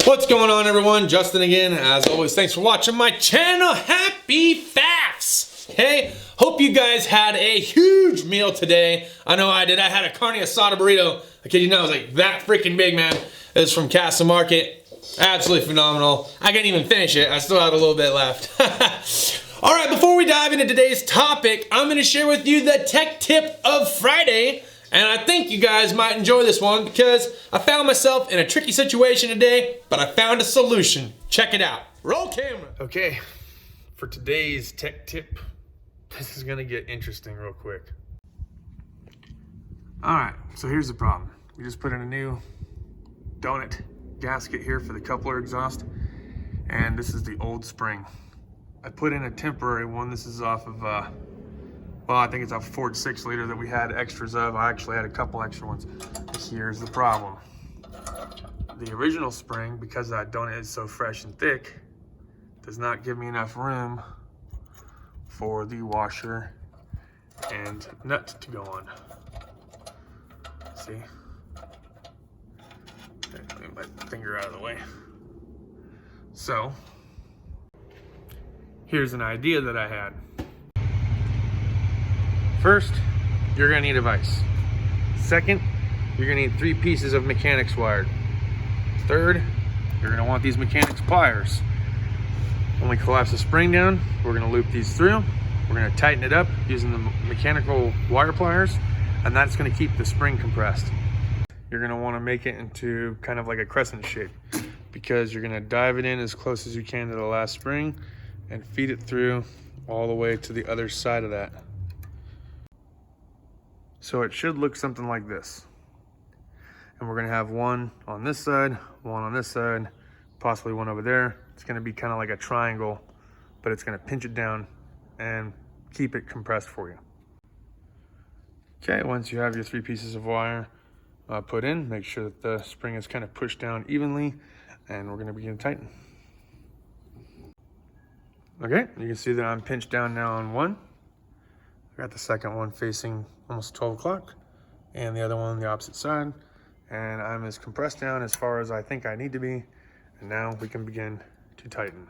What's going on, everyone? Justin again. As always, thanks for watching my channel. Happy FAFs! Okay, hope you guys had a huge meal today. I know I did. I had a carne asada burrito. I kid you not, it was like that freaking big, man. It's from Castle Market. Absolutely phenomenal. I can't even finish it. I still have a little bit left. All right, before we dive into today's topic, I'm going to share with you the tech tip of Friday. And I think you guys might enjoy this one because I found myself in a tricky situation today, but I found a solution. Check it out. Roll camera. Okay, for today's tech tip, this is gonna get interesting real quick. All right, so here's the problem. We just put in a new donut gasket here for the coupler exhaust, and this is the old spring. I put in a temporary one. This is off of, well, I think it's a Ford 6-liter that we had extras of. I actually had a couple extra ones. Here's the problem. The original spring, because that donut is so fresh and thick, does not give me enough room for the washer and nut to go on. See? Move my finger out of the way. So, here's an idea that I had. First, you're gonna need a vise. Second, you're gonna need 3 pieces of mechanics wire. Third, you're gonna want these mechanics pliers. When we collapse the spring down, we're gonna loop these through. We're gonna tighten it up using the mechanical wire pliers, and that's gonna keep the spring compressed. You're gonna wanna make it into kind of like a crescent shape because you're gonna dive it in as close as you can to the last spring and feed it through all the way to the other side of that. So it should look something like this. And we're gonna have one on this side, one on this side, possibly one over there. It's gonna be kind of like a triangle, but it's gonna pinch it down and keep it compressed for you. Okay, once you have your 3 pieces of wire put in, make sure that the spring is kind of pushed down evenly, and we're gonna begin to tighten. Okay, you can see that I'm pinched down now on one. I got the second one facing almost 12 o'clock and the other one on the opposite side. And I'm as compressed down as far as I think I need to be. And now we can begin to tighten.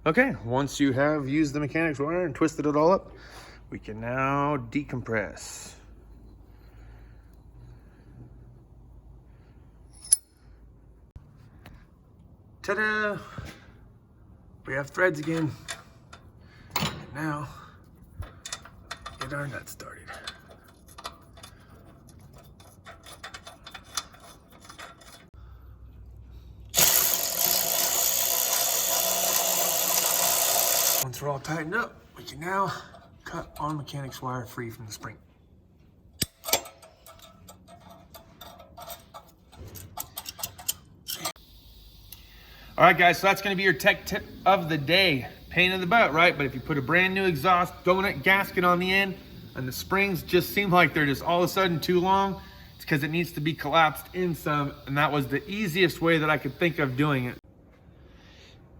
Okay, once you have used the mechanics wire and twisted it all up, we can now decompress. Ta-da! We have threads again. And now, get our nuts started. Once we're all tightened up, we can now cut our mechanics wire free from the spring. All right, guys, so that's gonna be your tech tip of the day. Pain in the butt, right? But if you put a brand new exhaust donut gasket on the end and the springs just seem like they're just all of a sudden too long, it's because it needs to be collapsed in some, and that was the easiest way that I could think of doing it.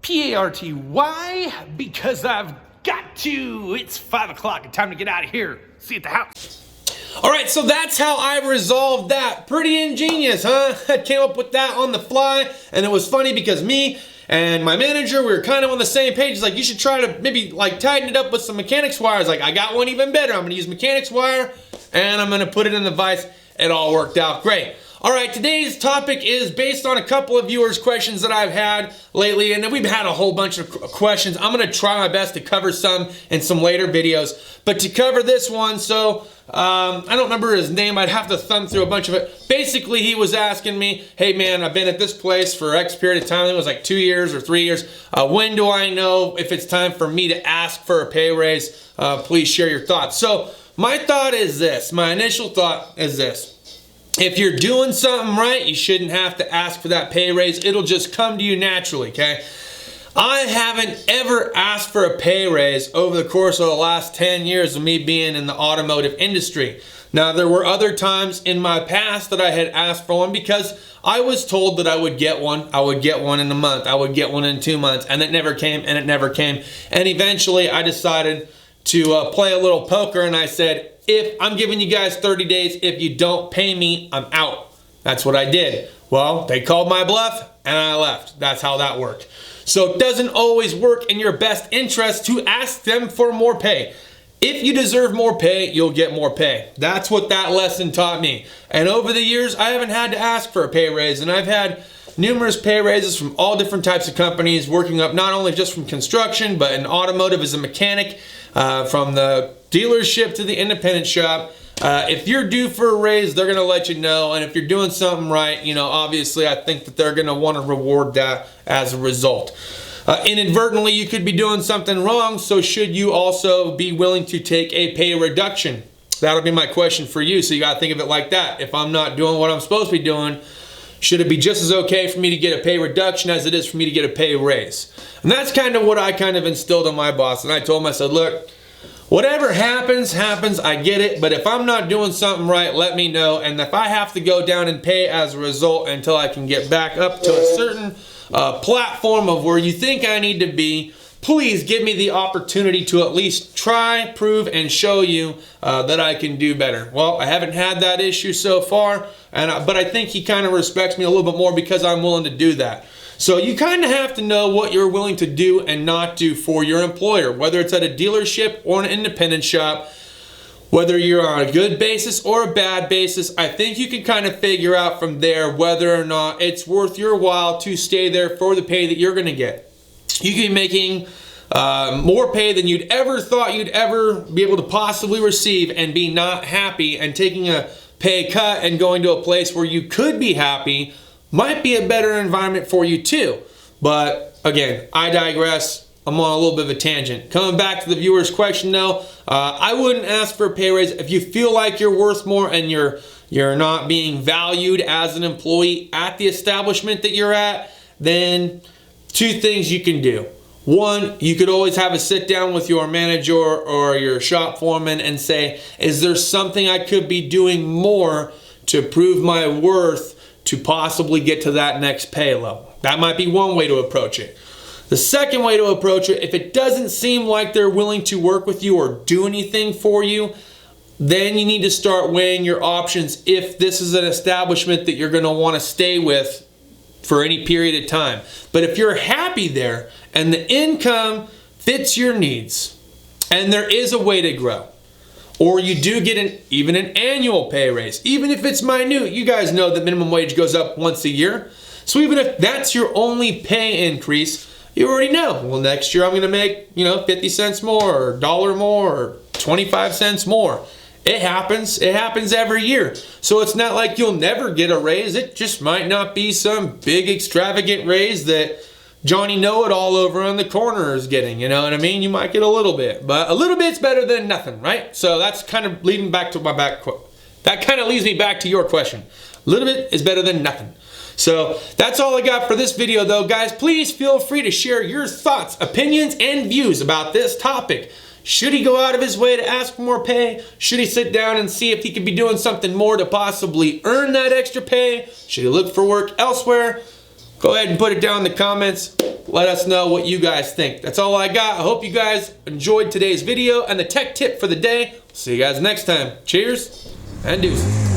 P-A-R-T-Y, because I've got to. It's 5 o'clock and time to get out of here. See you at the house. All right, so that's how I resolved that. Pretty ingenious, huh? I came up with that on the fly, and it was funny because me and my manager, we were kind of on the same page. He's like, you should try to maybe like tighten it up with some mechanics wires. Like, I got one even better. I'm gonna use mechanics wire, and I'm gonna put it in the vise. It all worked out great. All right, today's topic is based on a couple of viewers' questions that I've had lately, and we've had a whole bunch of questions. I'm gonna try my best to cover some in some later videos, but to cover this one, so I don't remember his name. I'd have to thumb through a bunch of it. Basically, he was asking me, hey man, I've been at this place for X period of time. It was like 2 years or 3 years. When do I know if it's time for me to ask for a pay raise? Please share your thoughts. So my thought is this, my initial thought is this. If you're doing something right, you shouldn't have to ask for that pay raise. It'll just come to you naturally, okay? I haven't ever asked for a pay raise over the course of the last 10 years of me being in the automotive industry. Now, there were other times in my past that I had asked for one because I was told that I would get one. I would get one in a month. I would get one in 2 months, and it never came, and it never came. And eventually, I decided to play a little poker, and I said, if I'm giving you guys 30 days, if you don't pay me, I'm out. That's what I did. Well, they called my bluff and I left. That's how that worked. So it doesn't always work in your best interest to ask them for more pay. If you deserve more pay, you'll get more pay. That's what that lesson taught me. And over the years, I haven't had to ask for a pay raise, and I've had numerous pay raises from all different types of companies, working up not only just from construction, but in automotive as a mechanic, from the dealership to the independent shop. If you're due for a raise, they're gonna let you know, and if you're doing something right, you know, obviously I think that they're gonna wanna reward that as a result. Inadvertently, you could be doing something wrong, so should you also be willing to take a pay reduction? That'll be my question for you, so you gotta think of it like that. If I'm not doing what I'm supposed to be doing, should it be just as okay for me to get a pay reduction as it is for me to get a pay raise? And that's kind of what I kind of instilled on my boss, and I told him, I said, look, whatever happens, happens, I get it, but if I'm not doing something right, let me know, and if I have to go down in pay as a result until I can get back up to a certain platform of where you think I need to be, please give me the opportunity to at least try, prove, and show you that I can do better. Well, I haven't had that issue so far, but I think he kind of respects me a little bit more because I'm willing to do that. So you kind of have to know what you're willing to do and not do for your employer, whether it's at a dealership or an independent shop. Whether you're on a good basis or a bad basis, I think you can kind of figure out from there whether or not it's worth your while to stay there for the pay that you're going to get. You could be making more pay than you'd ever thought you'd ever be able to possibly receive and be not happy, and taking a pay cut and going to a place where you could be happy might be a better environment for you too. But again, I digress. I'm on a little bit of a tangent. Coming back to the viewer's question though, I wouldn't ask for a pay raise if you feel like you're worth more and you're not being valued as an employee at the establishment that you're at. Then two things you can do. One, you could always have a sit down with your manager or your shop foreman and say, is there something I could be doing more to prove my worth to possibly get to that next pay level? That might be one way to approach it. The second way to approach it, if it doesn't seem like they're willing to work with you or do anything for you, then you need to start weighing your options if this is an establishment that you're going to want to stay with for any period of time. But if you're happy there and the income fits your needs and there is a way to grow, or you do get even an annual pay raise, even if it's minute, you guys know that minimum wage goes up once a year. So even if that's your only pay increase, you already know, well, next year I'm going to make, 50 cents more or $1 more or 25 cents more. It happens. It happens every year. So it's not like you'll never get a raise. It just might not be some big extravagant raise that Johnny Know-It-All over on the corner is getting. You know what I mean? You might get a little bit, but a little bit's better than nothing, right? So that's kind of leading back to that kind of leads me back to your question. A little bit is better than nothing. So that's all I got for this video though, guys. Please feel free to share your thoughts, opinions, and views about this topic. Should he go out of his way to ask for more pay? Should he sit down and see if he could be doing something more to possibly earn that extra pay? Should he look for work elsewhere? Go ahead and put it down in the comments. Let us know what you guys think. That's all I got. I hope you guys enjoyed today's video and the tech tip for the day. See you guys next time. Cheers and deuces.